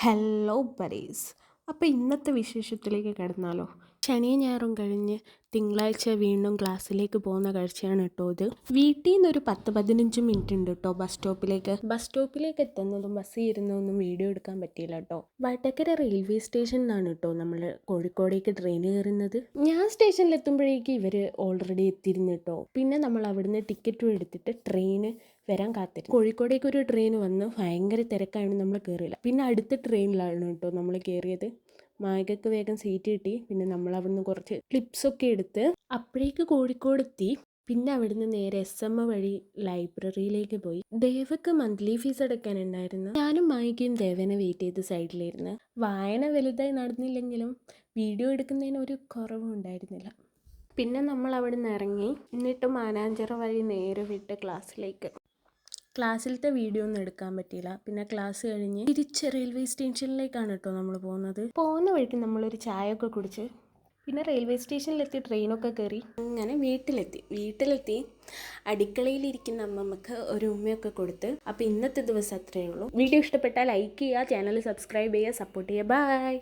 Hello buddies. അപ്പോൾ ഇന്നത്തെ വിശേഷത്തിലേക്ക് കിടന്നാലോ. ശനിയും ഞായറും കഴിഞ്ഞ് തിങ്കളാഴ്ച വീണ്ടും ക്ലാസ്സിലേക്ക് പോകുന്ന കാഴ്ചയാണ് കേട്ടോ ഇത്. വീട്ടിൽ നിന്നൊരു 10-15 മിനിറ്റ് ഉണ്ട് കേട്ടോ ബസ് സ്റ്റോപ്പിലേക്ക് എത്തുന്നതും ബസ്സിൽ ഇരുന്നൊന്നും വീഡിയോ എടുക്കാൻ പറ്റിയില്ല കേട്ടോ. വടകര റെയിൽവേ സ്റ്റേഷനിൽ നിന്നാണ് കേട്ടോ നമ്മൾ കോഴിക്കോടേക്ക് ട്രെയിൻ കയറുന്നത്. ഞാൻ സ്റ്റേഷനിൽ എത്തുമ്പോഴേക്കും ഇവർ ഓൾറെഡി എത്തിയിരുന്നു കേട്ടോ. പിന്നെ നമ്മൾ അവിടുന്ന് ടിക്കറ്റും എടുത്തിട്ട് ട്രെയിന് വരാൻ കാത്തിരുന്നു. കോഴിക്കോടേക്ക് ഒരു ട്രെയിൻ വന്ന് ഭയങ്കര തിരക്കായതുകൊണ്ട് നമ്മൾ കയറിയില്ല. പിന്നെ അടുത്ത ട്രെയിനിലാണ് കേട്ടോ നമ്മൾ കയറിയത്. മായകക്ക് വേഗം സീറ്റ് കിട്ടി. പിന്നെ നമ്മൾ അവിടുന്ന് കുറച്ച് ക്ലിപ്സൊക്കെ എടുത്ത് അപ്പോഴേക്ക് കോഴിക്കോട് എത്തി. പിന്നെ അവിടുന്ന് നേരെ SMO വഴി ലൈബ്രറിയിലേക്ക് പോയി. ദേവക്ക് മന്ത്ലി ഫീസ് അടയ്ക്കാനുണ്ടായിരുന്നു. ഞാനും മായികയും ദേവനെ വെയിറ്റ് ചെയ്ത് സൈഡിലിരുന്ന്. വായന വലുതായി നടന്നില്ലെങ്കിലും വീഡിയോ എടുക്കുന്നതിന് ഒരു കുറവും ഉണ്ടായിരുന്നില്ല. പിന്നെ നമ്മൾ അവിടുന്ന് ഇറങ്ങി. എന്നിട്ട് മാനാഞ്ചിറ വഴി നേരെ വിട്ട് ക്ലാസ്സിലത്തെ വീഡിയോ ഒന്നും എടുക്കാൻ പറ്റിയില്ല. പിന്നെ ക്ലാസ് കഴിഞ്ഞ് തിരിച്ച് റെയിൽവേ സ്റ്റേഷനിലേക്കാണ് കേട്ടോ നമ്മൾ പോകുന്നത്. പോകുന്ന വഴിക്ക് നമ്മളൊരു ചായ ഒക്കെ കുടിച്ച് പിന്നെ റെയിൽവേ സ്റ്റേഷനിലെത്തി ട്രെയിനൊക്കെ കയറി അങ്ങനെ വീട്ടിലെത്തി അടുക്കളയിലിരിക്കുന്ന അമ്മമ്മക്ക് ഒരു ഉമ്മയൊക്കെ കൊടുത്ത്. അപ്പോൾ ഇന്നത്തെ ദിവസം അത്രയേ ഉള്ളൂ. വീഡിയോ ഇഷ്ടപ്പെട്ടാൽ ലൈക്ക് ചെയ്യുക, ചാനൽ സബ്സ്ക്രൈബ് ചെയ്യുക, സപ്പോർട്ട് ചെയ്യുക. ബൈ.